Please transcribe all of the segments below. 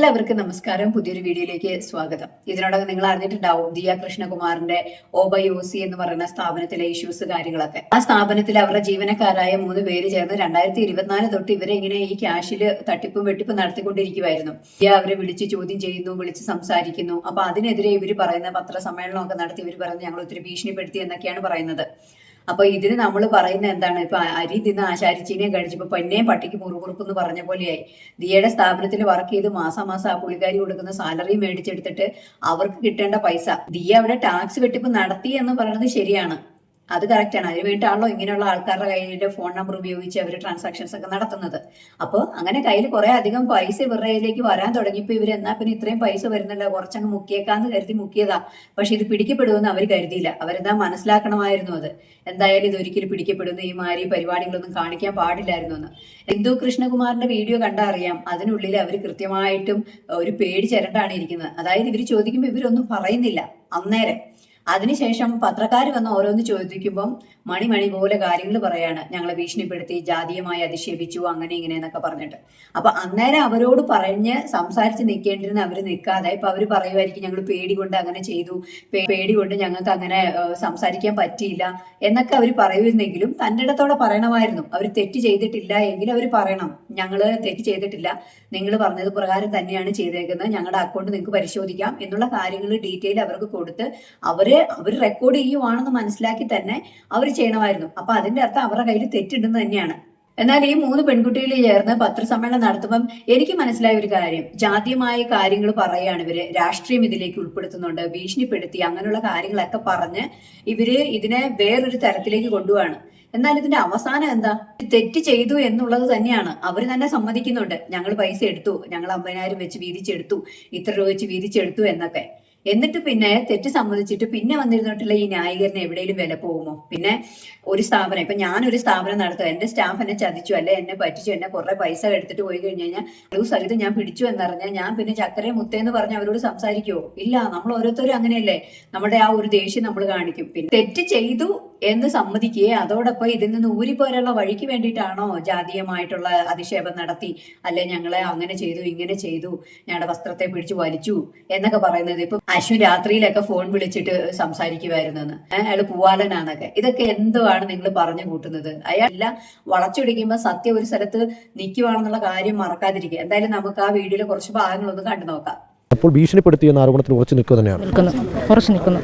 എല്ലാവർക്കും നമസ്കാരം. പുതിയൊരു വീഡിയോയിലേക്ക് സ്വാഗതം. ഇതിനോടകം നിങ്ങൾ അറിഞ്ഞിട്ടുണ്ടാവും ദിയ കൃഷ്ണകുമാറിന്റെ OBYOC എന്ന് പറയുന്ന സ്ഥാപനത്തിലെ ഇഷ്യൂസ് കാര്യങ്ങളൊക്കെ. ആ സ്ഥാപനത്തിൽ അവരുടെ ജീവനക്കാരായ 3 പേര് ചേർന്ന് 2024 തൊട്ട് ഇവരെ ഇങ്ങനെ ഈ ക്യാഷിൽ തട്ടിപ്പും വെട്ടിപ്പും നടത്തിക്കൊണ്ടിരിക്കുവായിരുന്നു. ദിയ അവരെ വിളിച്ച് ചോദ്യം ചെയ്യുന്നു, വിളിച്ച് സംസാരിക്കുന്നു. അപ്പൊ അതിനെതിരെ ഇവർ പറയുന്ന പത്രസമ്മേളനമൊക്കെ നടത്തി ഇവർ പറയുന്നത് ഞങ്ങൾ ഒത്തിരി ഭീഷണിപ്പെടുത്തി എന്നൊക്കെയാണ് പറയുന്നത്. അപ്പൊ ഇതിന് നമ്മൾ പറയുന്ന എന്താണ്, ഇപ്പൊ അരി തിന്ന് ആശാരിച്ചീനെ കഴിച്ചപ്പോ പൊന്നേം പട്ടിക്ക് മുറുകുറുപ്പ് എന്ന് പറഞ്ഞ പോലെയായി. ദിയയുടെ സ്ഥാപനത്തിൽ വർക്ക് ചെയ്ത് മാസം ആ പുള്ളിക്കാരി കൊടുക്കുന്ന സാലറി മേടിച്ചെടുത്തിട്ട് അവർക്ക് കിട്ടേണ്ട പൈസ ദിയ അവിടെ ടാക്സ് വെട്ടിപ്പ് നടത്തി എന്ന് പറയുന്നത് ശരിയാണ്, അത് കറക്റ്റാണ്. അതിന് വേണ്ടിയിട്ടാണല്ലോ ഇങ്ങനെയുള്ള ആൾക്കാരുടെ കയ്യിലെ ഫോൺ നമ്പർ ഉപയോഗിച്ച് അവർ ട്രാൻസാക്ഷൻസ് ഒക്കെ നടത്തുന്നത്. അപ്പോൾ അങ്ങനെ കയ്യിൽ കുറെ അധികം പൈസ ഇവരുടെ കയ്യിലേക്ക് വരാൻ തുടങ്ങിയപ്പോൾ ഇവർ എന്നാ പിന്നെ ഇത്രയും പൈസ വരുന്നില്ല, കുറച്ചങ്ങ് മുക്കിയേക്കാന്ന് കരുതി മുക്കിയതാ. പക്ഷെ ഇത് പിടിക്കപ്പെടുമെന്ന് അവർ കരുതിയില്ല. അവരെന്താ മനസ്സിലാക്കണമായിരുന്നു അത് എന്തായാലും ഇതൊരിക്കലും പിടിക്കപ്പെടുന്ന ഈ മാതിരി പരിപാടികളൊന്നും കാണിക്കാൻ പാടില്ലായിരുന്നു എന്ന്. ഇന്ദു കൃഷ്ണകുമാറിന്റെ വീഡിയോ കണ്ടാൽ അറിയാം, അതിനുള്ളിൽ അവർ കൃത്യമായിട്ടും ഒരു പേടി ചിരണ്ടാണ് ഇരിക്കുന്നത്. അതായത് ഇവർ ചോദിക്കുമ്പോൾ ഇവരൊന്നും പറയുന്നില്ല അന്നേരം. അതിനുശേഷം പത്രക്കാർ വന്ന് ഓരോന്ന് ചോദിക്കുമ്പം മണി പോലെ കാര്യങ്ങൾ പറയാണ്, ഞങ്ങളെ ഭീഷണിപ്പെടുത്തി, ജാതീയമായി അധിക്ഷേപിച്ചു, അങ്ങനെ ഇങ്ങനെ എന്നൊക്കെ പറഞ്ഞിട്ട്. അപ്പൊ അന്നേരം അവരോട് പറഞ്ഞ് സംസാരിച്ച് നിൽക്കേണ്ടിരുന്ന അവർ നിൽക്കാതെ ഇപ്പൊ അവർ പറയുമായിരിക്കും ഞങ്ങൾ പേടി കൊണ്ട് അങ്ങനെ ചെയ്തു, പേടി കൊണ്ട് ഞങ്ങൾക്ക് അങ്ങനെ സംസാരിക്കാൻ പറ്റിയില്ല എന്നൊക്കെ അവർ പറയുന്നെങ്കിലും തൻ്റെ ഇടത്തോടെ പറയണമായിരുന്നു. അവർ തെറ്റ് ചെയ്തിട്ടില്ല എങ്കിൽ അവർ പറയണം, ഞങ്ങൾ തെറ്റ് ചെയ്തിട്ടില്ല, നിങ്ങൾ പറഞ്ഞത് പ്രകാരം തന്നെയാണ് ചെയ്തേക്കുന്നത്, ഞങ്ങളുടെ അക്കൗണ്ട് നിങ്ങൾക്ക് പരിശോധിക്കാം എന്നുള്ള കാര്യങ്ങൾ ഡീറ്റെയിൽ അവർക്ക് കൊടുത്ത് അവർ റെക്കോർഡ് ചെയ്യുവാണെന്ന് മനസ്സിലാക്കി തന്നെ അവർ ചെയ്യണമായിരുന്നു. അപ്പൊ അതിന്റെ അർത്ഥം അവരുടെ കയ്യിൽ തെറ്റിടുന്നത് തന്നെയാണ്. എന്നാൽ ഈ 3 പെൺകുട്ടികൾ ചേർന്ന് പത്രസമ്മേളനം നടത്തുമ്പം എനിക്ക് മനസ്സിലായ ഒരു കാര്യം, ജാതീയമായ കാര്യങ്ങൾ പറയുകയാണ് ഇവര്, രാഷ്ട്രീയം ഇതിലേക്ക് ഉൾപ്പെടുത്തുന്നുണ്ട്, ഭീഷണിപ്പെടുത്തി അങ്ങനെയുള്ള കാര്യങ്ങളൊക്കെ പറഞ്ഞ് ഇവര് ഇതിനെ വേറൊരു തരത്തിലേക്ക് കൊണ്ടുപോവാണ്. എന്നാൽ ഇതിന്റെ അവസാനം എന്താ, തെറ്റ് ചെയ്തു എന്നുള്ളത് തന്നെയാണ്. അവർ തന്നെ സമ്മതിക്കുന്നുണ്ട്, ഞങ്ങൾ പൈസ എടുത്തു, ഞങ്ങൾ 50,000 വെച്ച് വീതിച്ചെടുത്തു, ഇത്ര രൂപ വെച്ച് വീതിച്ചെടുത്തു എന്നൊക്കെ. എന്നിട്ട് പിന്നെ തെറ്റ് സമ്മതിച്ചിട്ട് പിന്നെ വന്നിരുന്നിട്ടുള്ള ഈ ന്യായീകരണം എവിടെയും വില പോകുമോ? പിന്നെ ഒരു സ്ഥാപനം, ഇപ്പൊ ഞാനൊരു സ്ഥാപനം നടത്തുക, എന്റെ സ്റ്റാഫ് എന്നെ ചതിച്ചു, അല്ലെ എന്നെ പറ്റിച്ചു, എന്നെ കുറെ പൈസ എടുത്തിട്ട് പോയി കഴിഞ്ഞു കഴിഞ്ഞാൽ ഒരു സ്ഥലത്ത് ഞാൻ പിടിച്ചു എന്നറിഞ്ഞാൽ ഞാൻ പിന്നെ ചക്കരയും മുത്തേന്ന് പറഞ്ഞ് അവരോട് സംസാരിക്കുമോ? ഇല്ല. നമ്മൾ ഓരോരുത്തരും അങ്ങനെയല്ലേ, നമ്മുടെ ആ ഒരു ദേഷ്യം നമ്മൾ കാണിക്കും. പിന്നെ തെറ്റ് ചെയ്തു എന്ന് സമ്മതിക്കുകയെ അതോടൊപ്പം ഇതിൽ നിന്ന് ഊരിപ്പോരാനുള്ള വഴിക്ക് വേണ്ടിയിട്ടാണോ ജാതീയമായിട്ടുള്ള അധിക്ഷേപം നടത്തി, അല്ലെ ഞങ്ങളെ അങ്ങനെ ചെയ്തു ഇങ്ങനെ ചെയ്തു, ഞങ്ങളുടെ വസ്ത്രത്തെ പിടിച്ചു വലിച്ചു എന്നൊക്കെ പറയുന്നത്. ഇപ്പൊ അശ്വിൻ രാത്രിയിലൊക്കെ ഫോൺ വിളിച്ചിട്ട് സംസാരിക്കുമായിരുന്നെന്ന്, അയാൾ പൂവാലനാന്നൊക്കെ. ഇതൊക്കെ എന്തുവാണ് നിങ്ങൾ പറഞ്ഞു കൂട്ടുന്നത്? അയാളെല്ലാം വളച്ചൊടിക്കുമ്പോൾ സത്യം ഒരു സ്ഥലത്ത് നിൽക്കുവാണെന്നുള്ള കാര്യം മറക്കാതിരിക്കുക. എന്തായാലും നമുക്ക് ആ വീഡിയോയിലെ കുറച്ച് ഭാഗങ്ങളൊന്ന് കണ്ടു നോക്കാം. അപ്പോൾ ഭീഷണിപ്പെടുത്തിയെന്ന ആരോപണത്തിൽ ഉറച്ചു നിൽക്കുക തന്നെയാണ്. നിൽക്കുന്നു.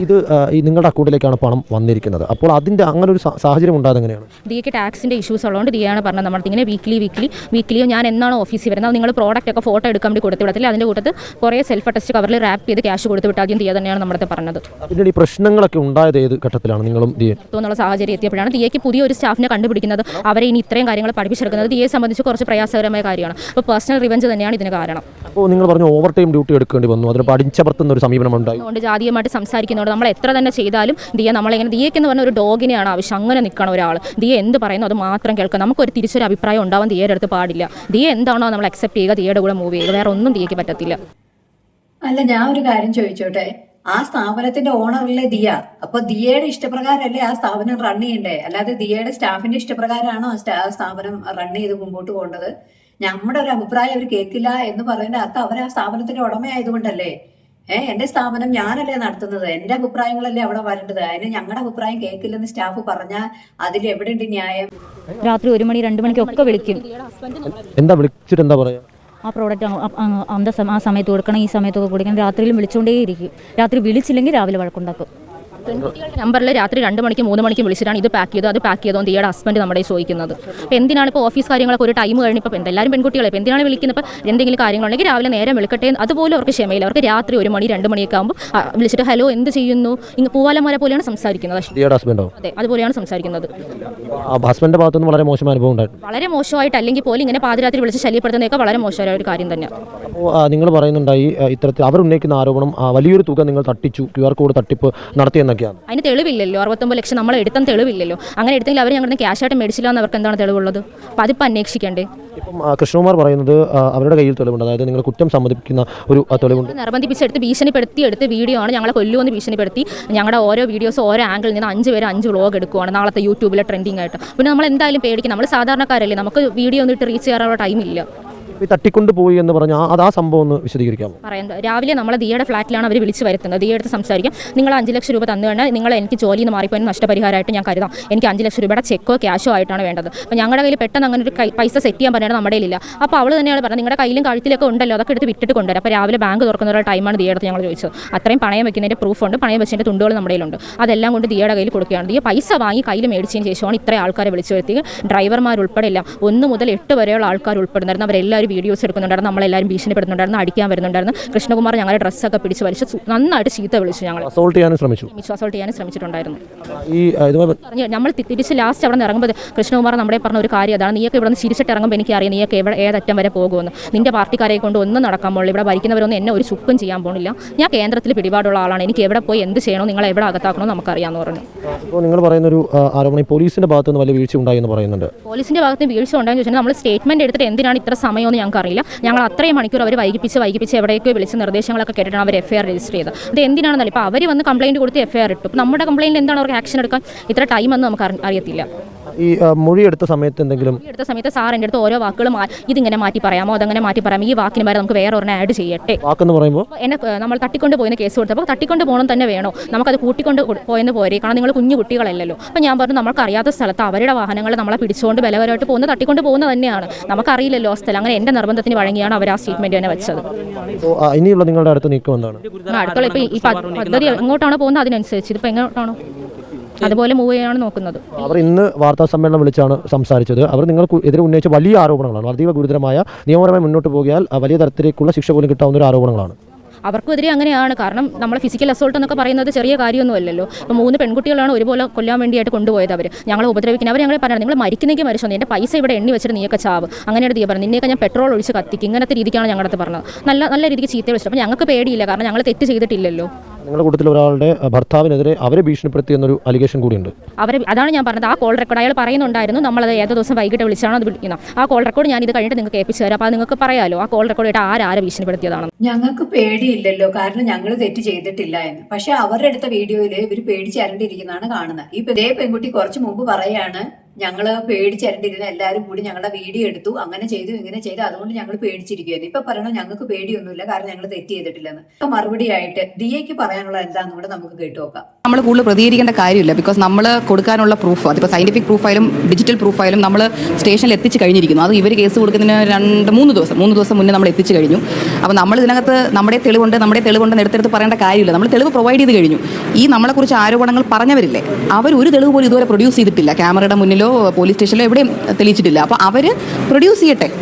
ഇത് ഈ നിങ്ങളുടെ അക്കൗണ്ടിലേക്കാണ് പണം വന്നിരിക്കുന്നത്. അപ്പോൾ അതിൻ്റെ അങ്ങനെ ഒരു സാഹചര്യം ഉണ്ടായത് എങ്ങനെയാണ്? ദിയക്ക് ടാക്സിൻ്റെ ഇഷ്യൂസ് ഉള്ളതുകൊണ്ട് ദിയാണ് പറഞ്ഞത് നമ്മൾ ഇങ്ങനെ വീക്ക്ലി ഞാൻ എന്നാണ് ഓഫീസിൽ വരുന്നത് നിങ്ങൾ പ്രോഡക്റ്റ് ഒക്കെ ഫോട്ടോ എടുക്കാൻ വേണ്ടി കൊടുത്തു വിടത്തില്ല, അതിൻ്റെ കൂട്ടത്തിൽ കുറേ സെൽഫ് അറ്റസ്റ്റ് കവറിൽ റാപ്പ് ചെയ്ത് ക്യാഷ് കൊടുത്തു വിട്ടാൽ ആദ്യം ദിയ തന്നെയാണ് നമ്മുടെ പറഞ്ഞത്. പിന്നീട് ഈ പ്രശ്നങ്ങളൊക്കെ ഉണ്ടായത് ഏത് ഘട്ടത്തിലാണ് നിങ്ങളും ദിയ എന്നുള്ള സാഹചര്യം എത്തിയപ്പോഴാണ് ദിയയ്ക്ക് പുതിയൊരു സ്റ്റാഫിനെ കണ്ടുപിടിക്കുന്നത്, അവരെ ഇനി ഇത്രയും കാര്യങ്ങൾ പഠിപ്പിച്ചെടുക്കുന്നത് ദിയയെ സംബന്ധിച്ച് കുറച്ച് പ്രയാസകരമായ കാര്യമാണ്. അപ്പോൾ പേഴ്സണൽ റിവെഞ്ച് തന്നെയാണ് ഇതിന് കാരണം. അപ്പോൾ നിങ്ങൾ പറഞ്ഞു ഓവർ ടൈം ഡ്യൂട്ടി എടുക്കേണ്ടി വന്നു, അതിന് പഠിച്ചവർത്തുന്ന ഒരു സമീപനം ഉണ്ടായി. അതുകൊണ്ട് ജാതീയമായിട്ട് സംസാരിക്കുന്നതുകൊണ്ട് നമ്മൾ എത്ര തന്നെ ചെയ്താലും ദിയ നമ്മളെങ്ങനെ, ദിയയ്ക്ക് എന്ന് പറഞ്ഞ ഒരു ഡോഗിനെയാണ് ആവശ്യം, അങ്ങനെ നിൽക്കണം ഒരാൾ. ദിയ എന്ത് പറയുന്നു അത് മാത്രം കേൾക്കുക, നമുക്കൊരു തിരിച്ചൊരു അഭിപ്രായം ഉണ്ടാവാൻ ദിയയുടെ അടുത്ത് പാടില്ല. ദിയ എന്താണോ നമ്മൾ അക്സെപ്റ്റ് ചെയ്യുക, ദിയയുടെ കൂടെ മൂവ് ചെയ്യുക, വേറെ ഒന്നും ദിയയ്ക്ക് പറ്റത്തില്ല. അല്ല, ഞാൻ ഒരു കാര്യം ചോദിച്ചോട്ടെ, ആ സ്ഥാപനത്തിന്റെ ഓണറല്ലേ ദിയ? അപ്പൊ ദിയയുടെ ഇഷ്ടപ്രകാരമല്ലേ ആ സ്ഥാപനം റൺ ചെയ്യണ്ടേ? അല്ലാതെ ദിയയുടെ സ്റ്റാഫിന്റെ ഇഷ്ടപ്രകാരമാണോ സ്ഥാപനം റൺ ചെയ്ത് മുമ്പോട്ട് പോകേണ്ടത്? നമ്മുടെ ഒരു അഭിപ്രായം അവർ കേൾക്കില്ല എന്ന് പറയുന്ന അർത്ഥം അവർ ആ സ്ഥാപനത്തിന്റെ ഉടമയായതുകൊണ്ടല്ലേ? എന്റെ സ്ഥാപനം ഞാനല്ലേ നടത്തുന്നത്, എന്റെ അഭിപ്രായങ്ങളല്ലേ അവിടെ വരേണ്ടത്. അതിന് ഞങ്ങളുടെ അഭിപ്രായം കേൾക്കില്ലെന്ന് സ്റ്റാഫ് പറഞ്ഞാൽ അതിൽ എവിടെയുണ്ട് ന്യായം? രാത്രി 1 മണി 2 മണിക്കൊക്കെ വിളിക്കും. എന്താ വിളിച്ചിട്ട് എന്താ പറയാ? ആ പ്രോഡക്റ്റ് ആ സമയത്ത് കൊടുക്കണം, ഈ സമയത്തൊക്കെ കൊടുക്കണം. രാത്രിയിലും വിളിച്ചുകൊണ്ടേയിരിക്കും. രാത്രി വിളിച്ചില്ലെങ്കിൽ രാവിലെ വഴക്കുണ്ടാക്കും. പെൺകുട്ടികളുടെ നമ്പറിൽ രാത്രി 2 മണിക്ക് 3 മണിക്ക് വിളിച്ചിട്ടാണ് ഇത് പാക്ക് ചെയ്തോ അത് പാക്ക് ചെയ്തോ ദിയയുടെ ഹസ്ബൻഡ് നമ്മുടെ ചോദിക്കുന്നത്. അപ്പോൾ എന്തിനാണ് ഇപ്പോൾ ഓഫീസ് കാര്യങ്ങളൊക്കെ ഒരു ടൈം കഴിഞ്ഞപ്പോൾ എല്ലാവരും പെൺകുട്ടികളെ ഇപ്പോൾ എന്തിനാണ് വിളിക്കുന്നത്? ഇപ്പോൾ എന്തെങ്കിലും കാര്യങ്ങളുണ്ടെങ്കിൽ രാവിലെ നേരം വിളിക്കട്ടെ, അതുപോലെ അവർക്ക് ക്ഷമയില്ല. അവർക്ക് രാത്രി 1 മണി 2 മണിയൊക്കെ ആകുമ്പോൾ വിളിച്ചിട്ട് ഹലോ എന്ത് ചെയ്യുന്നു, ഇങ്ങ് പൂവാലന്മാരെ പോലെയാണ് സംസാരിക്കുന്നത്. അതെ, അതുപോലെയാണ് സംസാരിക്കുന്നത്. ഹസ്ബൻഡിന്റെ ഭാഗത്തുനിന്ന് വളരെ മോശം അനുഭവം ഉണ്ടായിരുന്നു. വളരെ മോശമായിട്ട് അല്ലെങ്കിൽ പോലും ഇങ്ങനെ പാതിരാത്രി വിളിച്ച് ശല്യപ്പെടുത്തുന്നതൊക്കെ വളരെ മോശമായ ഒരു കാര്യം തന്നെയാണ്. അപ്പോൾ നിങ്ങൾ പറയുന്നുണ്ടായി ഇത്തരത്തിൽ അവർ ഉന്നയിക്കുന്ന ആരോപണം വലിയൊരു തുക നിങ്ങൾ തട്ടിച്ചു, QR കോഡ് തട്ടിപ്പ് നടത്തിയെന്നൊക്കെയാണ്. അതിന് തെളിവില്ലല്ലോ, 69 ലക്ഷം നമ്മൾ എടുത്താൽ തെളിവില്ലല്ലോ. അങ്ങനെ എടുത്തെങ്കിൽ അവർ ഞങ്ങളുടെ ക്യാഷ് ആയിട്ട് മേടിച്ചില്ല എന്ന് അവർക്ക് എന്താണ് തെളിവുള്ളത്? അപ്പോൾ അതിപ്പോൾ അന്വേഷിക്കണ്ടേ? ഇപ്പം കൃഷ്ണകുമാർ പറയുന്നത് അവരുടെ കയ്യിൽ തെളിവുണ്ട്, അതായത് നിങ്ങൾ കുറ്റം സമ്മതിപ്പിക്കുന്ന ഒരു തെളിവുണ്ട്. നിർബന്ധിപ്പിച്ചെടുത്ത് ഭീഷണിപ്പെടുത്തി വീഡിയോ ആണ്, ഞങ്ങളെ കൊല്ലുമെന്ന് ഭീഷണിപ്പെടുത്തി ഞങ്ങളുടെ ഓരോ വീഡിയോസ് ഓരോ ആംഗിളിൽ നിന്ന് 5 പേര് 5 വ്ളോഗ് എടുക്കുവാണ് നാളത്തെ യൂട്യൂബിലെ ട്രെൻഡിങ് ആയിട്ട്. പിന്നെ നമ്മൾ എന്തായാലും പേടിക്കും, നമ്മൾ സാധാരണക്കാരല്ലേ, നമുക്ക് വീഡിയോ ഒന്നിട്ട് റീച്ച് ചെയ്യാനുള്ള ടൈമില്ല. ഈ തട്ടിക്കൊണ്ടുപോയി എന്ന് പറഞ്ഞാൽ ആ സംഭവം ഒന്ന് വിശദീകരിക്കാമോ? പറയുന്നത് രാവിലെ നമ്മളെ ദിയയുടെ ഫ്ലാറ്റിലാണ് അവർ വിളിച്ച് വരുത്തുന്നത്. ദിയ എടുത്ത് സംസാരിക്കും, നിങ്ങൾ 5 ലക്ഷം രൂപ തന്നു കഴിഞ്ഞാൽ നിങ്ങൾ എനിക്ക് ജോലിയിൽ നിന്ന് മാറിപ്പോയി നഷ്ടപരിഹാരമായിട്ട് ഞാൻ കരുതാം, എനിക്ക് 5 ലക്ഷം രൂപയുടെ ചെക്കോ ക്യാഷോ ആയിട്ടാണ് വേണ്ടത്. അപ്പോൾ ഞങ്ങളുടെ കയ്യിൽ പെട്ടെന്ന് അങ്ങനെ ഒരു പൈസ സെറ്റ് ചെയ്യാൻ പറഞ്ഞാൽ നമ്മുടെ കയ്യിലില്ല. അപ്പോൾ അവൾ തന്നെയാണ് പറഞ്ഞത്, നിങ്ങളുടെ കയ്യിലും കഴുത്തിലൊക്കെ ഉണ്ടല്ലോ, അതൊക്കെ എടുത്ത് വിട്ടിട്ട് കൊണ്ടുവരാം. അപ്പോൾ രാവിലെ ബാങ്ക് തുറക്കുന്ന ഒരു ടൈമാണ് ദിയ എടുത്ത് ഞങ്ങൾ ചോദിച്ചത്. അത്രയും പണയം വെക്കുന്നതിൻ്റെ പ്രൂഫുണ്ട്, പണയം വെച്ചതിൻ്റെ തുണ്ടുകൾ നമ്മുടെ കയ്യിലുണ്ട്. അതെല്ലാം കൊണ്ട് ദിയയുടെ കയ്യിൽ കൊടുക്കുകയാണ്. ദിയ പൈസ വാങ്ങി കയ്യിൽ മേടിച്ചതിന് ശേഷമാണ് ഇത്രയും ആൾക്കാരെ വിളിച്ചു വരുത്തി. ഡ്രൈവർമാർ ഉൾപ്പെടെ എല്ലാം 1 മുതൽ 8 വരെയുള്ള ആൾക്കാർ ഉൾപ്പെടുന്നുണ്ടായിരുന്നു. അവരെല്ലാവരും വീഡിയോസ് എടുക്കുന്നുണ്ടായിരുന്നു, നമ്മളെല്ലാവരും ഭീഷണിപ്പെടുന്നുണ്ടായിരുന്നു, അടിക്കാൻ വരുന്നുണ്ടായിരുന്നു. കൃഷ്ണകുമാർ ഞങ്ങളുടെ ഡ്രസ്സൊക്കെ പിടിച്ച് വലിച്ച് നന്നായിട്ട് ചീത്ത വിളിച്ചു. ഞങ്ങൾ അസോൾട്ട് ചെയ്യാനും ശ്രമിച്ചിട്ടുണ്ടായിരുന്നു. ഈ നമ്മൾ തിരിച്ച് ലാസ്റ്റ് അവിടെ നിന്ന് ഇറങ്ങുമ്പോൾ കൃഷ്ണകുമാർ നമ്മുടെ പറഞ്ഞ ഒരു കാര്യം അതാണ്, നീയൊക്കെ ഇവിടെ നിന്ന് ചിരിച്ചിട്ട് ഇറങ്ങുമ്പോൾ എനിക്കറിയാം നീയൊക്കെ ഏതറ്റം വരെ പോകുമെന്ന്. നിന്റെ പാർട്ടിക്കാരെ കൊണ്ട് ഒന്നും നടക്കാൻ പോകുന്നില്ല, ഇവിടെ ഭരിക്കുന്നവരൊന്നും എന്നെ ഒരു ചുക്കും ചെയ്യാൻ പോകുന്നില്ല. ഞാൻ കേന്ദ്രത്തിൽ പിടിപാടുള്ള ആളാണ്, എനിക്ക് എവിടെ പോയി എന്ത് ചെയ്യണോ, നിങ്ങൾ എവിടെ അകത്താക്കണമെന്ന് നമുക്കറിയാമെന്ന് പറഞ്ഞു. ഇപ്പോൾ നിങ്ങൾ പറയുന്നൊരു ആരോപണം പോലീസിന്റെ ഭാഗത്ത് നിന്ന് വലിയ വീഴ്ച ഉണ്ടായി എന്ന് പറയുന്നുണ്ട്. പോലീസിന്റെ ഭാഗത്ത് വീഴ്ച ഉണ്ടായെന്ന് ചോദിച്ചാൽ നമ്മൾ സ്റ്റേറ്റ്മെന്റ് എടുത്തിട്ട് എന്തിനാണ് ഇത്ര സമയമെന്ന് ഞങ്ങൾക്ക് അറിയില്ല. ഞങ്ങൾ അത്രയും മണിക്കൂർ അവർ വൈകിപ്പിച്ച് എവിടേക്കോ വിളിച്ച് നിർദ്ദേശങ്ങളൊക്കെ കേട്ടിട്ടാണ് അവർ FIR രജിസ്റ്റർ ചെയ്തത്. ഇത് എന്തിനാണെന്നല്ല, ഇപ്പോൾ അവർ വന്ന് കംപ്ലയിൻറ്റ് കൊടുത്ത് FIR ഇട്ടു. നമ്മുടെ കംപ്ലയിൻറ്റ് എന്താണ് അവർക്ക് ആക്ഷൻ എടുക്കാൻ ഇത്ര ടൈമെന്ന് നമുക്ക് അറിയത്തില്ല. ഈ മൊഴിയെടുത്ത സമയത്ത് സാർ എൻ്റെ അടുത്ത് ഓരോ വാക്കുകൾ ഇതിങ്ങനെ മാറ്റി പറയാമോ, അതങ്ങനെ മാറ്റി പറയാമോ, ഈ വാക്കിന് വരെ നമുക്ക് വേറെ ഒരെണ്ണം ആഡ് ചെയ്യട്ടെ വാക്കെന്ന് പറയുമ്പോൾ എന്നെ നമ്മൾ തട്ടിക്കൊണ്ട് പോയെന്ന് കേസ് കൊടുത്തപ്പോൾ തട്ടിക്കൊണ്ട് പോകണം തന്നെ വേണോ, നമുക്കത് കൂട്ടിക്കൊണ്ട് പോയെന്ന് പോരെ, കാരണം നിങ്ങൾ കുഞ്ഞു കുട്ടികളല്ലല്ലോ. അപ്പോൾ ഞാൻ പറഞ്ഞു, നമ്മൾക്ക് അറിയാത്ത സ്ഥലത്ത് അവരുടെ വാഹനങ്ങൾ നമ്മളെ പിടിച്ചുകൊണ്ട് ബലകരമായിട്ട് പോകുന്നത് തട്ടിക്കൊണ്ട് പോകുന്നത് തന്നെയാണ്, നമുക്കറിയില്ലല്ലോ സ്ഥലം. അങ്ങനെ എൻ്റെ നിർബന്ധത്തിന് വഴങ്ങിയാണ് അവർ ആ സ്റ്റേറ്റ്മെൻറ്റ് തന്നെ വെച്ചത്. ഇനിയുള്ള നിങ്ങളുടെ അടുത്ത് നീക്കം എന്താണ്? അടുത്തുള്ള ഇപ്പോൾ ഈ പദ്ധതി എങ്ങോട്ടാണോ പോകുന്നത് അതിനനുസരിച്ച് ഇതിപ്പോൾ എങ്ങോട്ടാണോ അതുപോലെ മൂവ് ചെയ്യാനാണ് നോക്കുന്നത്. അവർ ഇന്ന് വാർത്താ സമ്മേളനം വിളിച്ചാണ് സംസാരിച്ചത്. അവർ നിങ്ങൾക്ക് എതിരെ ഉന്നയിച്ച വലിയ ആരോപണങ്ങളാണ്, അതീവ ഗുരുതരമായ, നിയമപരമായി മുന്നോട്ട് പോയാൽ വലിയ തരത്തിലേക്കുള്ള ശിക്ഷ പോലും കിട്ടാവുന്ന ഒരു ആരോപണങ്ങളാണ്. അവർക്കെതിരെ അങ്ങനെയാണ്. കാരണം നമ്മൾ ഫിസിക്കൽ അസോൾട്ട് എന്നൊക്കെ പറയുന്നത് ചെറിയ കാര്യമൊന്നുമല്ലല്ലോ. ഇപ്പോൾ 3 പെൺകുട്ടികളാണ് ഒരുപോലെ കൊല്ലാൻ വേണ്ടിയിട്ട് കൊണ്ടുപോയത്. ഞങ്ങളെ ഉപദ്രവിക്കുന്നത്. ഞങ്ങളെ പറഞ്ഞത്, നിങ്ങൾ മരിക്കുന്നെങ്കിൽ മരിച്ചോ, എൻ്റെ പൈസ ഇവിടെ എണ്ണി വെച്ചിട്ട് നീയൊക്കെ ചാവ്, അങ്ങനെയാണ് തീ പറഞ്ഞു, നിന്നെയൊക്കെ ഞാൻ പെട്രോൾ ഒഴിച്ച് കത്തിക്കും, ഇങ്ങനത്തെ രീതിക്കാണ് ഞങ്ങളുടെ അടുത്ത് പറഞ്ഞത്. നല്ല രീതിക്ക് ചീത്ത വിളിച്ചത്. അപ്പോൾ ഞങ്ങൾക്ക് പേടിയില്ല, കാരണം ഞങ്ങൾ തെറ്റ് ചെയ്തിട്ടില്ലല്ലോ. നിങ്ങളുടെ കൂട്ടത്തിൽ ഒരാളുടെ ഭർത്താവിനെതിരെ അവരെ ഭീഷണിപ്പെടുത്തി എന്നൊരു അലിഗേഷൻ കൂടിയുണ്ട്. അതാണ് ഞാൻ പറഞ്ഞത്. ആ കോൾ റെക്കോർഡ് അയാൾ പറയുന്നുണ്ടായിരുന്നു, നമ്മളത് ഏത് ദിവസം വൈകിട്ട് വിളിച്ചാണ് അത് വിളിക്കുന്നത്. ആ കോൾ റെക്കോർഡ് ഞാൻ ഇത് കഴിഞ്ഞിട്ട് നിങ്ങൾക്ക് കേൾപ്പിച്ചു തരാം. അപ്പോൾ അത് നിങ്ങൾക്ക് പറയാമല്ലോ ആ കോൾ റെക്കോർഡ് ആയിട്ട് ആരെ ഭീഷണിപ്പെടുത്തിയതാണ്. ഞങ്ങൾക്ക് പേടിയില്ലല്ലോ, കാരണം ഞങ്ങൾ തെറ്റ് ചെയ്തിട്ടില്ല എന്ന്. പക്ഷെ അവരുടെ അടുത്ത വീഡിയോയിൽ ഇവർ പേടിച്ചരണ്ടിരിക്കുന്നതാണ് കാണുന്നത്. ഇതേ പെൺകുട്ടി കുറച്ച് മുമ്പ് പറയാണ്, ഞങ്ങൾ പേടിച്ചരണ്ടിരുന്ന എല്ലാവരും കൂടി ഞങ്ങളുടെ വീഡിയോ എടുത്തു, അങ്ങനെ ചെയ്തു ഇങ്ങനെ ചെയ്തു, അതുകൊണ്ട് ഞങ്ങൾ പേടിച്ചിരിക്കുകയായിരുന്നു. ഇപ്പൊ പറയണം ഞങ്ങൾക്ക് പേടിയൊന്നുമില്ല, കാരണം ഞങ്ങൾ തെറ്റ് ചെയ്തിട്ടില്ലെന്ന്. ഇപ്പൊ മറുപടി ആയിട്ട് ദിയയ്ക്ക് പറയാനുള്ള എന്താണെന്ന് കൂടെ നമുക്ക് കേട്ടു നോക്കാം. നമ്മൾ കൂടുതൽ പ്രതികരിക്കേണ്ട കാര്യമില്ല, ബിക്കോസ് നമ്മൾ കൊടുക്കാനുള്ള പ്രൂഫ്, അതിപ്പോൾ സയന്റിഫിക് പ്രൂഫായാലും ഡിജിറ്റൽ പ്രൂഫായാലും നമ്മൾ സ്റ്റേഷനിൽ എത്തിച്ച് കഴിഞ്ഞിരിക്കുന്നു. അത് ഇവർ കേസ് കൊടുക്കുന്നതിന് 2-3 ദിവസം മുന്നേ നമ്മൾ എത്തിച്ചു കഴിഞ്ഞു. അപ്പോൾ നമ്മൾ ഇതിനകത്ത് നമ്മുടെ തെളിവുണ്ട് എടുത്തെടുത്ത് പറയേണ്ട കാര്യമില്ല. നമ്മൾ തെളിവ് പ്രൊവൈഡ് ചെയ്ത് കഴിഞ്ഞു. ഈ നമ്മളെക്കുറിച്ച് ആരോപണങ്ങൾ പറഞ്ഞവരില്ലേ, അവർ ഒരു തെളിവ് പോലും ഇതുവരെ പ്രൊഡ്യൂസ് ചെയ്തിട്ടില്ല. ക്യാമറയുടെ മുന്നിലോ പോലീസ് സ്റ്റേഷനിലോ എവിടെയും തെളിയിച്ചിട്ടില്ല. അപ്പോൾ അവർ പ്രൊഡ്യൂസ്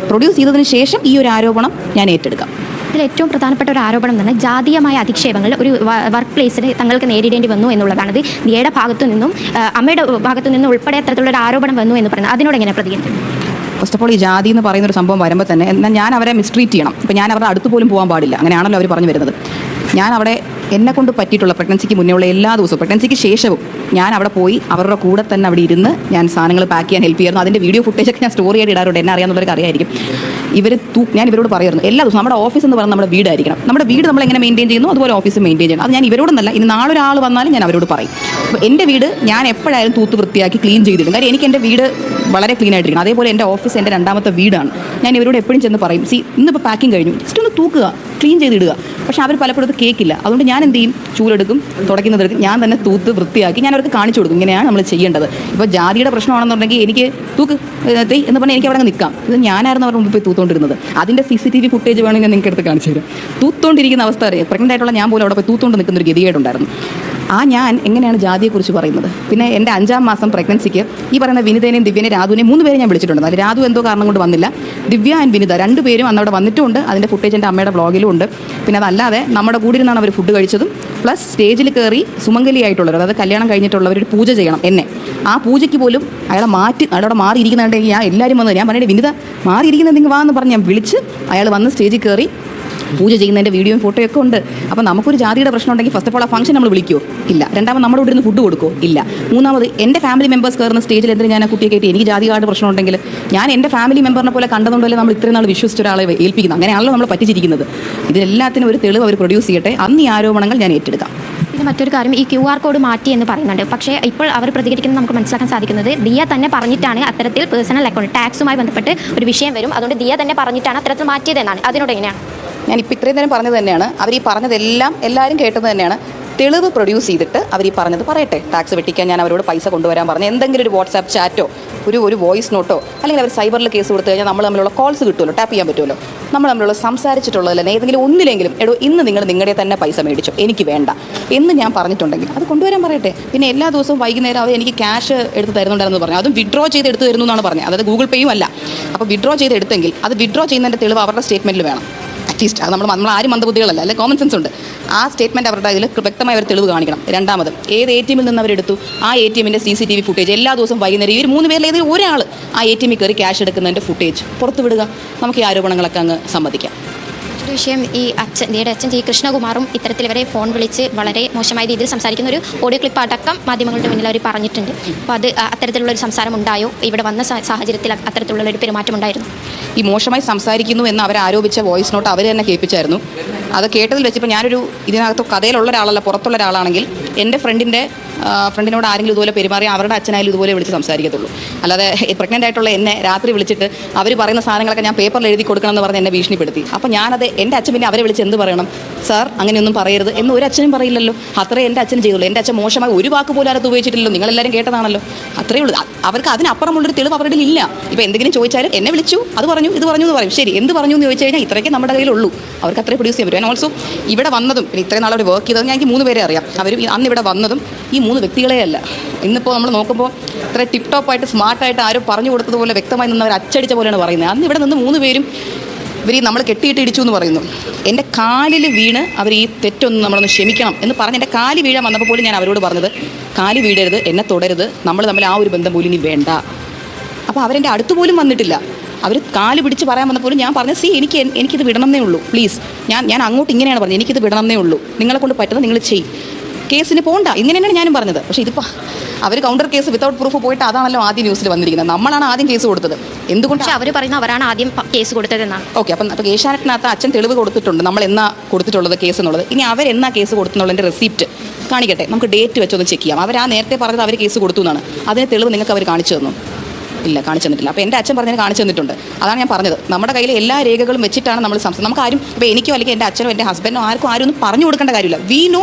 ചെയ്തതിന് ശേഷം ഈ ഒരു ആരോപണം ഞാൻ ഏറ്റെടുക്കാം. ഇതിൽ ഏറ്റവും പ്രധാനപ്പെട്ട ഒരു ആരോപണം തന്നെ ജാതീയമായ അധിക്ഷേപങ്ങൾ ഒരു വർക്ക് പ്ലേസിൽ തങ്ങൾക്ക് നേരിടേണ്ടി വന്നു എന്നുള്ളതാണ്. ഇത് ദിയയുടെ ഭാഗത്തു നിന്നും അമ്മയുടെ ഭാഗത്തു നിന്നും ഉൾപ്പെടെ അത്തരത്തിലുള്ള ഒരു ആരോപണം വന്നു എന്ന് പറയുന്നത്, അതിനോട് എങ്ങനെ പ്രതികരിക്കും? ഫസ്റ്റ് ഓഫ് ഓൾ, ഈ ജാതി എന്ന് പറയുന്ന ഒരു സംഭവം വരുമ്പോൾ തന്നെ എന്നാൽ ഞാൻ അവരെ മിസ്ട്രീറ്റ് ചെയ്യണം. ഇപ്പോൾ ഞാൻ അവരുടെ അടുത്ത് പോലും പോകാൻ പാടില്ല, അങ്ങനെയാണല്ലോ അവർ പറഞ്ഞു വരുന്നത്. ഞാൻ അവിടെ എന്നെ കൊണ്ട് പറ്റിയിട്ടുള്ള പ്രഗ്നൻസിക്ക് മുന്നേ ഉള്ള എല്ലാ ദിവസവും, പ്രഗ്നൻസിക്ക് ശേഷവും ഞാൻ അവിടെ പോയി അവരുടെ കൂടെ തന്നെ അവിടെ ഇരുന്ന് ഞാൻ സാധനങ്ങൾ പാക്ക് ചെയ്യാൻ ഹെൽപ്പ് ചെയ്യായിരുന്നു. അതിൻ്റെ വീഡിയോ ഫുട്ടേജൊക്കെ ഞാൻ സ്റ്റോറി ആയിട്ട് ഇടാറുണ്ട്. എന്നെ അറിയാവുന്നവർക്ക് അറിയായിരിക്കും. ഞാൻ ഇവരോട് പറയായിരുന്നു, എല്ലാ ദിവസവും നമ്മുടെ ഓഫീസ് എന്ന് പറഞ്ഞാൽ നമ്മുടെ വീടായിരിക്കണം. നമ്മുടെ വീട് നമ്മൾ എങ്ങനെ മെയിൻറ്റെയിൻ ചെയ്യുന്നു അതുപോലെ ഓഫീസ് മെയിൻറ്റെയിൻ ചെയ്യണം. അത് ഞാൻ ഇവരോടൊന്നല്ല, ഇനി നാളെ ഒരാൾ വന്നാലും ഞാൻ അവരോട് പറയും. അപ്പോൾ എൻ്റെ വീട് ഞാൻ എപ്പോഴായാലും തൂത്ത് വൃത്തിയാക്കി ക്ലീൻ ചെയ്തിടും. കാര്യം എനിക്ക് എൻ്റെ വീട് വളരെ ക്ലീൻ ആയിട്ടിരിക്കണം. അതേപോലെ എൻ്റെ ഓഫീസ് എൻ്റെ 2ാമത്തെ വീടാണ്. ഞാൻ ഇവരോട് എപ്പോഴും ചെന്ന് പറയും, ഇന്നിപ്പോൾ പാക്കിങ് കഴിഞ്ഞു, ജസ്റ്റ് ഒന്ന് തൂക്കുക, ക്ലീൻ ചെയ്തിടുക. പക്ഷേ അവർ പലപ്പോഴും അത് കേൾക്കില്ല. അതുകൊണ്ട് ഞാൻ എന്ത് ചെയ്യും, ചൂലെടുക്കും, തുടയ്ക്കുന്നതെടുക്കും, ഞാൻ തന്നെ തൂത്ത് വൃത്തിയാക്കി ഞാൻ അവർക്ക് കാണിച്ചു കൊടുക്കും, ഇങ്ങനെയാണ് നമ്മൾ ചെയ്യേണ്ടത്. ഇപ്പോൾ ജാതിയുടെ പ്രശ്നമാണെന്നുണ്ടെങ്കിൽ എനിക്ക് തൂക്ക് എന്ന് പറഞ്ഞാൽ എനിക്ക് അവിടെ നിൽക്കാം. ഇത് ഞാനായിരുന്നു അവരുടെ മുമ്പിൽ പോയി തൂത്തോണ്ടിരുന്നത്. അതിൻ്റെ CCTV ഫുട്ടേജ് വേണമെങ്കിൽ ഞാൻ നിങ്ങൾക്ക് എടുത്ത് കാണിച്ചു തരാം. തൂത്തോണ്ടിരിക്കുന്ന അവസ്ഥ അറിയാം. പ്രഗ്നൻ്റ് ആയിട്ടുള്ള ഞാൻ പോലും അവിടെ പോയി തൂത്തോണ്ട് നിൽക്കുന്ന ഒരു ഗതികേടുണ്ടായിരുന്നു. ഞാൻ എങ്ങനെയാണ് ജാതിയെക്കുറിച്ച് പറയുന്നത്? പിന്നെ എൻ്റെ 5ാം മാസം പ്രഗ്നൻസിക്ക് ഈ പറയുന്ന വിനിതേനെയും ദിവ്യനെയും രാധുവിനെയും 3 പേരെ ഞാൻ വിളിച്ചിട്ടുണ്ട്. അതിൽ രാധു എന്തോ കാരണം കൊണ്ട് വന്നില്ല. ദിവ്യ ആൻഡ് വിനിത 2 പേരും അന്ന് അവിടെ വന്നിട്ടുമുണ്ട്. അതിൻ്റെ ഫുട്ടേജ് എൻ്റെ അമ്മയുടെ വ്ളോഗിലും ഉണ്ട്. പിന്നെ അതല്ലാതെ നമ്മുടെ കൂടെ ഇരുന്നാണ് അവർ ഫുഡ് കഴിച്ചതും. പ്ലസ് സ്റ്റേജിൽ കയറി സുമംഗലി ആയിട്ടുള്ളവർ, അതായത് കല്യാണം കഴിഞ്ഞിട്ടുള്ളവർ ഒരു പൂജ ചെയ്യണം എന്നെ. ആ പൂജയ്ക്ക് പോലും അയാളോട് മാറിയിരിക്കുന്നുണ്ടെങ്കിൽ എല്ലാവരും വന്നത്, ഞാൻ പറഞ്ഞിട്ട് വിനിത മാറിയിരിക്കുന്നെങ്കിൽ വാ എന്ന് പറഞ്ഞ് ഞാൻ വിളിച്ച് അയാൾ വന്ന് സ്റ്റേജിൽ കയറി പൂജ ചെയ്യുന്നതിൻ്റെ വീഡിയോയും ഫോട്ടോയൊക്കെ ഉണ്ട്. അപ്പോൾ നമുക്കൊരു ജാതിയുടെ പ്രശ്നം ഉണ്ടെങ്കിൽ ഫസ്റ്റ് ഓഫ് ഓൾ ആ ഫംഗ്ഷൻ നമ്മൾ വിളിക്കുമോ? ഇല്ല. രണ്ടാമത് നമ്മുടെ ഇവിടെ നിന്ന് ഫുഡ് കൊടുക്കുമോ? ഇല്ല. മൂന്നാമത് എൻ്റെ ഫാമിലി മെമ്പേഴ്സ് കയറുന്ന സ്റ്റേജിൽ എന്തിനും ഞാൻ ആ കുട്ടിയെ കയറ്റി എനിക്ക് ജാതികാരുടെ പ്രശ്നം ഉണ്ടെങ്കിൽ ഞാൻ എൻ്റെ ഫാമിലി മെമ്പറിനെ പോലെ കണ്ടതുകൊണ്ടല്ലേ നമ്മൾ ഇത്രയും നാൾ വിശ്വസിച്ച ഒരാളെ ഏൽപ്പിക്കുന്നത്. അങ്ങനെയാണല്ലോ നമ്മൾ പറ്റിച്ചിരിക്കുന്നത്. ഇതിനെല്ലാത്തിനും ഒരു തെളിവ് അവർ പ്രൊഡ്യൂസ് ചെയ്യട്ടെ. അന്ന് ഈ ആരോപണങ്ങൾ ഞാൻ ഏറ്റെടുക്കാം. പിന്നെ മറ്റൊരു കാര്യം, ഈ QR കോഡ് മാറ്റി എന്ന് പറയുന്നുണ്ട്. പക്ഷേ ഇപ്പോൾ അവർ പ്രതികരിക്കുന്നത് നമുക്ക് മനസ്സിലാക്കാൻ സാധിക്കുന്നത് ദിയ തന്നെ പറഞ്ഞിട്ടാണ് അത്തരത്തിൽ പേഴ്സണൽ അക്കൗണ്ട് ടാക്സുമായി ബന്ധപ്പെട്ട് ഒരു വിഷയം വരും, അതുകൊണ്ട് ദിയ തന്നെ പറഞ്ഞിട്ടാണ് അത്തരത്തിൽ മാറ്റിയതെന്നാണ്. അതിനോട് എങ്ങനെയാണ്? ഞാനിപ്പോൾ ഇത്രയും നേരം പറഞ്ഞത് തന്നെയാണ്. അവർ ഈ പറഞ്ഞതെല്ലാം എല്ലാവരും കേട്ടത് തന്നെയാണ്. തെളിവ് പ്രൊഡ്യൂസ് ചെയ്തിട്ട് അവർ ഈ പറഞ്ഞത് പറയട്ടെ. ടാക്സ് വെട്ടിക്കാൻ ഞാൻ അവരോട് പൈസ കൊണ്ടുവരാൻ പറഞ്ഞു, എന്തെങ്കിലും ഒരു വാട്സാപ്പ് ചാറ്റോ ഒരു വോയിസ് നോട്ടോ, അല്ലെങ്കിൽ അവർ സൈബറിൽ കേസ് കൊടുത്തു കഴിഞ്ഞാൽ നമ്മൾ തമ്മിലുള്ള കോൾസ് കിട്ടുമല്ലോ, ടാപ്പ് ചെയ്യാൻ പറ്റുമല്ലോ, നമ്മൾ തമ്മിലുള്ള സംസാരിച്ചിട്ടുള്ളതല്ല ഏതെങ്കിലും ഒന്നിലെങ്കിലും എടോ ഇന്ന് നിങ്ങൾ നിങ്ങളുടെ തന്നെ പൈസ മേടിച്ചോ, എനിക്ക് വേണ്ട എന്ന് ഞാൻ പറഞ്ഞിട്ടുണ്ടെങ്കിൽ അത് കൊണ്ടുവരാൻ പറയട്ടെ. പിന്നെ എല്ലാ ദിവസവും വൈകുന്നേരം അവർ എനിക്ക് ക്യാഷ് എടുത്ത് തരുന്നുണ്ടായിരുന്നു പറഞ്ഞു, അതും വിഡ്രോ ചെയ്ത് എടുത്ത് തരുന്നു എന്നാണ് പറഞ്ഞത്. അതായത് ഗൂഗിൾ പേയും അല്ല. അപ്പോൾ വിഡ്രോ ചെയ്ത് എടുത്തെങ്കിൽ അത് വിഡ്രോ ചെയ്യുന്നതിൻ്റെ തെളിവ് അവരുടെ സ്റ്റേറ്റ്മെൻറ്റിൽ വേണം. അറ്റ്ലീസ്റ്റ് അത് നമ്മൾ ആരും മന്ദബുദ്ധികളല്ല, അല്ലെങ്കിൽ കോമൺ സെൻസ് ഉണ്ട്. ആ സ്റ്റേറ്റ്മെൻറ്റ് അവരുടെ അതിൽ വ്യക്തമായ ഒരു തെളിവ് കാണിക്കണം. രണ്ടാമത്, ഏത് ATM നിന്ന് അവരെടുത്തു, ആ ATM CCTV ഫുട്ടേജ് എല്ലാ ദിവസവും വൈകുന്നേരം ഇവർ 3 പേരിൽ ഏതെങ്കിലും ഒരാൾ ആ ATM കയറി ക്യാഷ് എടുക്കുന്നതിൻ്റെ ഫുട്ടേജ് പുറത്തു വിടുക. നമുക്ക് ഈ ആരോപണങ്ങളൊക്കെ അങ്ങ് സമ്മതിക്കാം. മറ്റൊരു വിഷയം, ഈ ദിയയുടെ അച്ഛൻ കൃഷ്ണകുമാറും ഇത്തരത്തിൽ ഇവരെ ഫോൺ വിളിച്ച് വളരെ മോശമായ രീതിയിൽ സംസാരിക്കുന്ന ഒരു ഓഡിയോ ക്ലിപ്പ് അടക്കം മാധ്യമങ്ങളുടെ മുന്നിൽ അവർ പറഞ്ഞിട്ടുണ്ട്. അപ്പോൾ അത് അത്തരത്തിലുള്ളൊരു സംസാരം ഉണ്ടായോ? ഇവിടെ വന്ന സാഹചര്യത്തിൽ അത്തരത്തിലുള്ളൊരു പെരുമാറ്റം ഉണ്ടായിരുന്നു? ഈ മോശമായി സംസാരിക്കുന്നു എന്ന് അവർ ആരോപിച്ച വോയിസ് നോട്ട് അവർ തന്നെ കേൾപ്പിച്ചായിരുന്നു. അത് കേട്ടതിൽ വെച്ചപ്പോൾ ഞാനൊരു ഇതിനകത്ത് കഥയിലുള്ള ഒരാളല്ല, പുറത്തുള്ള ഒരാളാണെങ്കിൽ എൻ്റെ ഫ്രണ്ടിനോട് ആരെങ്കിലും ഇതുപോലെ പെരുമാറി അവരുടെ അച്ഛനായാലും ഇതുപോലെ വിളിച്ച് സംസാരിക്കത്തുള്ളൂ. അല്ലാതെ പ്രഗ്നൻ്റ് ആയിട്ടുള്ള എന്നെ രാത്രി വിളിച്ചിട്ട് അവർ പറയുന്ന സാധനങ്ങളൊക്കെ ഞാൻ പേപ്പറിൽ എഴുതി കൊടുക്കണം എന്ന് പറഞ്ഞ് എന്നെ ഭീഷണിപ്പെടുത്തി. അപ്പോൾ ഞാനത് എൻ്റെ അച്ഛൻ പിന്നെ അവരെ വിളിച്ച് എന്ത് പറയണം? സാർ അങ്ങനെയൊന്നും പറയരുത് എന്ന് ഒരു അച്ഛനും പറയില്ലല്ലോ. അത്രേ എൻ്റെ അച്ഛൻ ചെയ്തുള്ളൂ. എൻ്റെ അച്ഛൻ മോശമായി ഒരു വാക്ക് പോലും അകത്ത് ഉപയോഗിച്ചിട്ടില്ലല്ലോ. നിങ്ങളെല്ലാവരും കേട്ടതാണല്ലോ. അത്രയേ ഉള്ളൂ. അവർക്ക് അതിനപ്പുറമുള്ളൊരു തെളിവ് അവരുടെ ഇല്ല. ഇപ്പോൾ എന്തെങ്കിലും ചോദിച്ചാലും എന്നെ വിളിച്ചു, അത് പറഞ്ഞു, ഇത് പറഞ്ഞു എന്ന് പറയും. ശരി, എന്ത് പറഞ്ഞു എന്ന് ചോദിച്ചു കഴിഞ്ഞാൽ ഇത്രയ്ക്ക് നമ്മുടെ കയ്യിലുള്ളൂ. അവർക്ക് അത്രേ പ്രൊഡ്യൂസ് ചെയ്യാൻ പറ്റും. ആൻഡ് ഓൾസോ ഇവിടെ വന്നതും പിന്നെ ഇത്രയും നാൾ അവർ വർക്ക് ചെയ്തതും എനിക്ക് 3 പേരെ അറിയാം. അവർ അന്ന് ഇവിടെ വന്നതും ഈ 3 വ്യക്തികളെ അല്ല. ഇന്നിപ്പോൾ നമ്മൾ നോക്കുമ്പോൾ ഇത്ര ടിപ് ടോപ്പായിട്ട് സ്മാർട്ടായിട്ട് ആരും പറഞ്ഞു കൊടുത്തതുപോലെ വ്യക്തമായി നിന്ന് അവർ അച്ചടിച്ച പോലെയാണ് പറയുന്നത്. അന്ന് ഇവിടെ നിന്ന് 3 പേരും ഇവർ നമ്മൾ കെട്ടിയിട്ട് ഇടിച്ചു എന്ന് പറയുന്നു. എൻ്റെ കാലിൽ വീണ് അവർ ഈ തെറ്റൊന്നും നമ്മളൊന്ന് ക്ഷമിക്കണം എന്ന് പറഞ്ഞ് എൻ്റെ കാല് വീഴാൻ വന്നപ്പോൾ പോലും ഞാൻ അവരോട് പറഞ്ഞത്, കാല് വീഴരുത്, എന്നെ തുടരുത്, നമ്മൾ തമ്മിൽ ആ ഒരു ബന്ധം പോലും ഇനി വേണ്ട. അപ്പോൾ അവരെൻ്റെ അടുത്ത് പോലും വന്നിട്ടില്ല. അവർ കാല് പിടിച്ച് പറയാൻ വന്നപ്പോഴും ഞാൻ പറഞ്ഞത്, എനിക്കിത് വിടണമെന്നേ ഉള്ളൂ, പ്ലീസ്. ഞാൻ അങ്ങോട്ട് ഇങ്ങനെയാണ് പറഞ്ഞത്, എനിക്കിത് വിടണമെന്നേ ഉള്ളൂ, നിങ്ങളെ കൊണ്ട് പറ്റുന്നത് നിങ്ങൾ ചെയ്യും, കേസിന് പോകണ്ട, ഇങ്ങനെ തന്നെയാണ് ഞാനും പറഞ്ഞത്. പക്ഷേ ഇതിപ്പോൾ അവർ കൗണ്ടർ കേസ് വിത്തൗട്ട് പ്രൂഫ് പോയിട്ട് അതാണല്ലോ ആദ്യം ന്യൂസിൽ വന്നിരിക്കുന്നത്. നമ്മളാണ് ആദ്യം കേസ് കൊടുത്തത്. എന്തുകൊണ്ട് അവർ പറയുന്നത് അവരാണ് ആദ്യം കേസ് കൊടുത്തതെന്നാണ്. ഓക്കെ, അപ്പോൾ ഏഷ്യാനെറ്റിനകത്ത് അച്ഛൻ തെളിവ് കൊടുത്തിട്ടുണ്ട്, നമ്മൾ എന്നാ കൊടുത്തിട്ടുള്ളത് കേസ് എന്നുള്ളത്. ഇനി അവരെന്നാ കേസ് കൊടുത്തുള്ളതിൻ്റെ റെസിപ്റ്റ് കാണിക്കട്ടെ, നമുക്ക് ഡേറ്റ് വെച്ചൊന്ന് ചെക്ക് ചെയ്യാം. അവർ ആ നേരത്തെ പറഞ്ഞത് അവർ കേസ് കൊടുത്തു എന്നാണ്. അതിന് തെളിവ് നിങ്ങൾക്ക് അവർ കാണിച്ചു തന്നു? ഇല്ല, കാണിച്ചു തന്നിട്ടില്ല. അപ്പോൾ എൻ്റെ അച്ഛൻ പറഞ്ഞതിന് കാണിച്ചു തന്നിട്ടുണ്ട്. അതാണ് ഞാൻ പറഞ്ഞത്, നമ്മുടെ കയ്യിൽ എല്ലാ രേഖകളും വെച്ചിട്ടാണ് നമ്മൾ നമുക്ക് ആരും, ഇപ്പോൾ എനിക്കോ അല്ലെങ്കിൽ എൻ്റെ അച്ഛനോ എൻ്റെ ഹസ്ബൻഡോ ആരും ഒന്നും പറഞ്ഞു കൊടുക്കേണ്ട കാര്യമില്ല. We know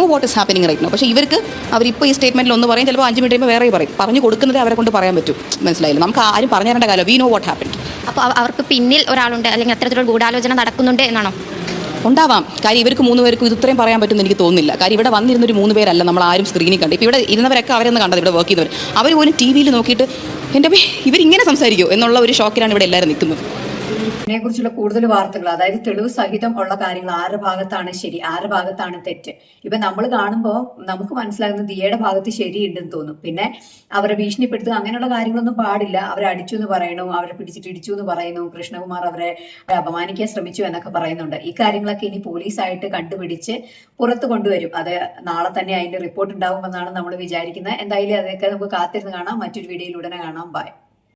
what is happening right no. പക്ഷേ ഇവർക്ക് അവരിപ്പോൾ ഈ സ്റ്റേറ്റ്മെൻറ്റിൽ ഒന്ന് പറയും, ചിലപ്പോൾ 5 മിനിറ്റ് കഴിയുമ്പോൾ വേറെ പറയും. പറഞ്ഞു കൊടുക്കുന്നത് അവരെ കൊണ്ട് പറയാൻ പറ്റും. മനസ്സിലായില്ല, നമുക്ക് ആരും പറഞ്ഞു തരേണ്ട കാര്യമില്ല. We know what happen. അപ്പോൾ അവർക്ക് പിന്നിൽ ഒരാളുണ്ട്, അല്ലെങ്കിൽ അത്തരത്തിലുള്ള ഗൂഢാലോചന നടക്കുന്നുണ്ട് എന്നാണോ? ഉണ്ടാവാം. കാര്യം ഇവർക്ക് 3 പേർക്കും ഇത് ഇത്രയും പറയാൻ പറ്റുമെന്ന് എനിക്ക് തോന്നുന്നില്ല. കാര്യം ഇവിടെ വന്നിരുന്നൊരു 3 പേരല്ല നമ്മൾ ആരും സ്ക്രീനിൽ കണ്ട്. ഇപ്പോൾ ഇവിടെ ഇരുന്നവരൊക്കെ അവരെന്ന് കണ്ടത്, ഇവിടെ വർക്ക് ചെയ്തവർ. അവർ പോലും TV-യിൽ നോക്കിയിട്ട് എൻ്റെ ഇവരിങ്ങനെ സംസാരിക്കുമോ എന്നുള്ള ഒരു ഷോക്കിലാണ് ഇവിടെ എല്ലാവരും നിൽക്കുന്നത്. ഇതിനെക്കുറിച്ചുള്ള കൂടുതൽ വാർത്തകൾ, അതായത് തെളിവ് സഹിതം ഉള്ള കാര്യങ്ങൾ, ആരുടെ ഭാഗത്താണ് ശരി, ആരുടെ ഭാഗത്താണ് തെറ്റ്, ഇപ്പൊ നമ്മൾ കാണുമ്പോൾ നമുക്ക് മനസ്സിലാകുന്നത് ദിയയുടെ ഭാഗത്ത് ശരിയുണ്ടെന്ന് തോന്നും. പിന്നെ അവരെ ഭീഷണിപ്പെടുത്തുക അങ്ങനെയുള്ള കാര്യങ്ങളൊന്നും പാടില്ല. അവരെ അടിച്ചു എന്ന് പറയണു, അവരെ പിടിച്ചിട്ട് ഇടിച്ചു എന്ന് പറയുന്നു, കൃഷ്ണകുമാർ അവരെ അപമാനിക്കാൻ ശ്രമിച്ചു എന്നൊക്കെ പറയുന്നുണ്ട്. ഈ കാര്യങ്ങളൊക്കെ ഇനി പോലീസായിട്ട് കണ്ടുപിടിച്ച് പുറത്ത് കൊണ്ടുവരും. അത് നാളെ തന്നെ അതിന്റെ റിപ്പോർട്ട് ഉണ്ടാവുമെന്നാണ് നമ്മൾ വിചാരിക്കുന്നത്. എന്തായാലും അതൊക്കെ നമുക്ക് കാത്തിരുന്ന് കാണാം. മറ്റൊരു വീഡിയോയിൽ ഉടനെ കാണാം. ബൈ.